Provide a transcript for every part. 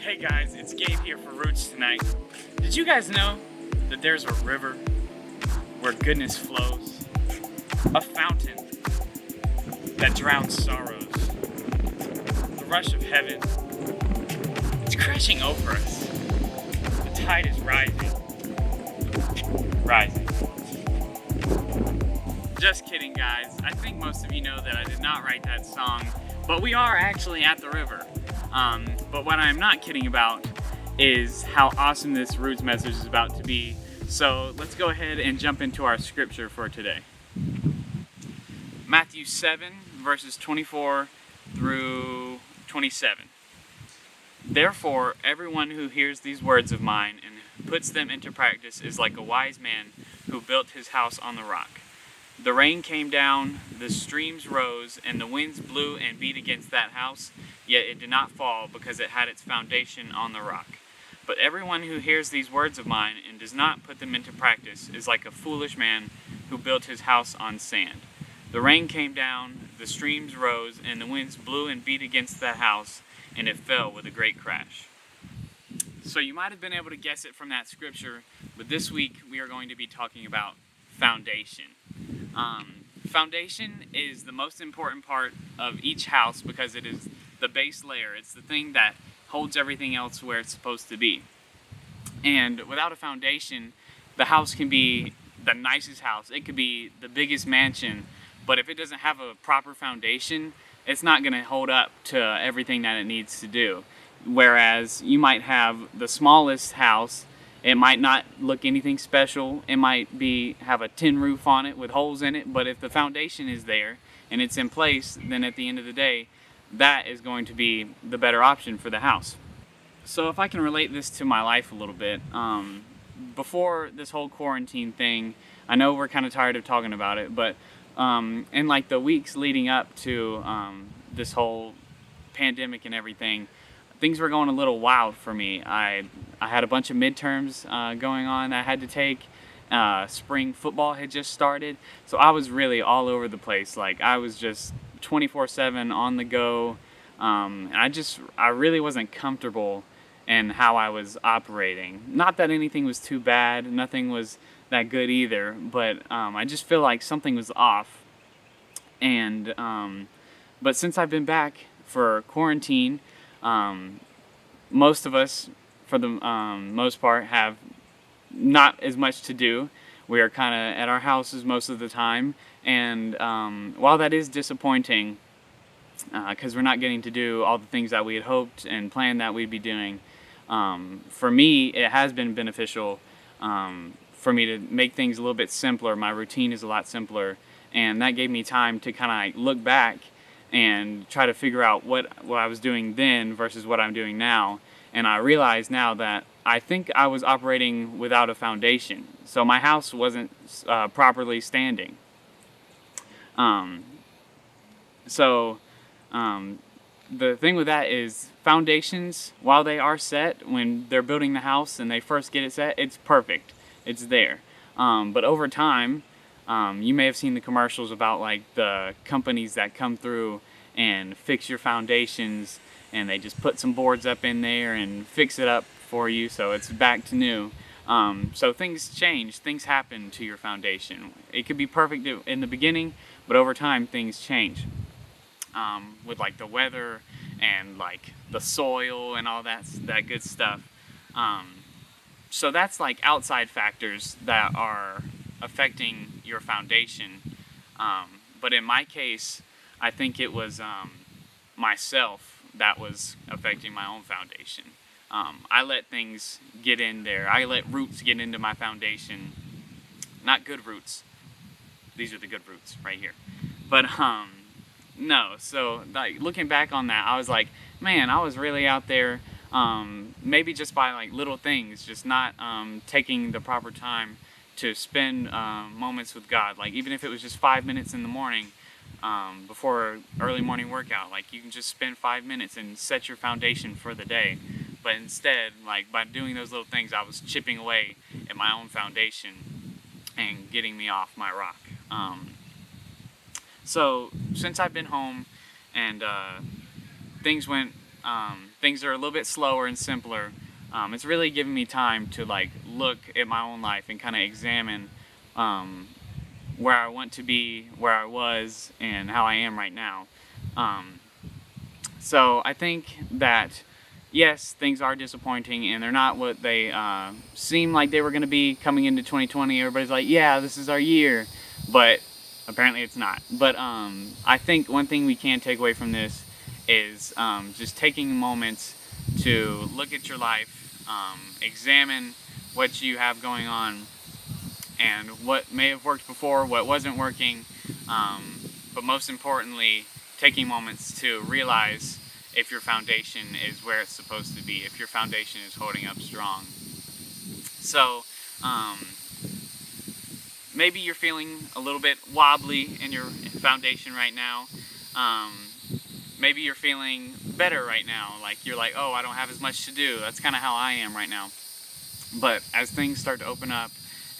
Hey guys, it's Gabe here for Roots tonight. Did you guys know that there's a river where goodness flows? A fountain that drowns sorrows. The rush of heaven, it's crashing over us. The tide is rising. Rising. Just kidding, guys. I think most of you know that I did not write that song, but we are actually at the river. But what I'm not kidding about is how awesome this Roots message is about to be. So let's go ahead and jump into our scripture for today. Matthew 7, verses 24 through 27. Therefore, everyone who hears these words of mine and puts them into practice is like a wise man who built his house on the rock. The rain came down, the streams rose, and the winds blew and beat against that house, yet it did not fall because it had its foundation on the rock. But everyone who hears these words of mine and does not put them into practice is like a foolish man who built his house on sand. The rain came down, the streams rose, and the winds blew and beat against that house, and it fell with a great crash. So you might have been able to guess it from that scripture, but this week we are going to be talking about foundation. Foundation is the most important part of each house because it is the base layer. It's the thing that holds everything else where it's supposed to be. And without a foundation, the house can be the nicest house. It could be the biggest mansion, but if it doesn't have a proper foundation, it's not going to hold up to everything that it needs to do. Whereas you might have the smallest house, it might not look anything special. It might have a tin roof on it with holes in it, but if the foundation is there and it's in place, then at the end of the day, that is going to be the better option for the house. So if I can relate this to my life a little bit, before this whole quarantine thing, I know we're kind of tired of talking about it, but in like the weeks leading up to this whole pandemic and everything, things were going a little wild for me. I had a bunch of midterms going on I had to take. Spring football had just started, so I was really all over the place. Like I was just 24/7 on the go, and I really wasn't comfortable in how I was operating. Not that anything was too bad, nothing was that good either, but I just feel like something was off. And but since I've been back for quarantine, most of us, for the most part, have not as much to do. We are kind of at our houses most of the time, and while that is disappointing, because we're not getting to do all the things that we had hoped and planned that we'd be doing, for me, it has been beneficial for me to make things a little bit simpler. My routine is a lot simpler, and that gave me time to kind of look back and try to figure out what I was doing then versus what I'm doing now. And I realize now that I think I was operating without a foundation. So my house wasn't properly standing. The thing with that is foundations, while they are set when they're building the house and they first get it set, it's perfect. It's there. But over time, you may have seen the commercials about like the companies that come through and fix your foundations, and they just put some boards up in there and fix it up for you so it's back to new. So things change, things happen to your foundation. It could be perfect in the beginning, but over time things change. With like the weather and like the soil and all that good stuff. So that's like outside factors that are affecting your foundation. But in my case, I think it was myself that was affecting my own foundation. I let things get in there. I let roots get into my foundation. Not good roots. These are the good roots right here. But no, so like looking back on that, I was like, man, I was really out there, maybe just by like little things, just not taking the proper time to spend moments with God. Like even if it was just 5 minutes in the morning before early morning workout, like you can just spend 5 minutes and set your foundation for the day. But instead, like by doing those little things, I was chipping away at my own foundation and getting me off my rock. So since I've been home and things went things are a little bit slower and simpler, it's really given me time to like look at my own life and kind of examine where I want to be, where I was, and how I am right now. So I think that yes, things are disappointing and they're not what they seem like they were going to be coming into 2020. Everybody's like, yeah, this is our year, but apparently it's not. But I think one thing we can take away from this is just taking moments to look at your life, examine what you have going on and what may have worked before, what wasn't working, but most importantly, taking moments to realize if your foundation is where it's supposed to be, if your foundation is holding up strong. So, maybe you're feeling a little bit wobbly in your foundation right now. Maybe you're feeling better right now, like you're like, oh, I don't have as much to do. That's kind of how I am right now. But as things start to open up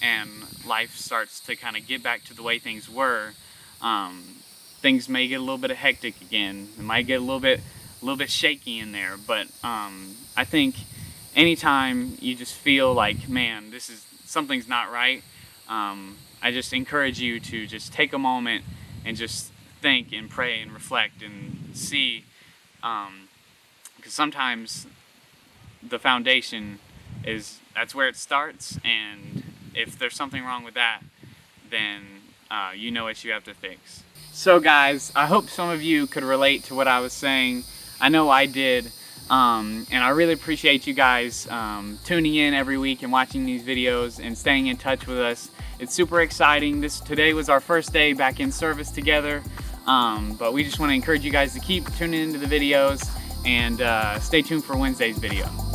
and life starts to kind of get back to the way things were, things may get a little bit hectic again. It might get a little bit shaky in there, but I think anytime you just feel like, man, something's not right, I just encourage you to just take a moment and just think and pray and reflect and see, because sometimes the foundation that's where it starts, and if there's something wrong with that, then you know what you have to fix. So guys, I hope some of you could relate to what I was saying. I know I did, and I really appreciate you guys tuning in every week and watching these videos and staying in touch with us. It's super exciting. Today was our first day back in service together, but we just want to encourage you guys to keep tuning into the videos and stay tuned for Wednesday's video.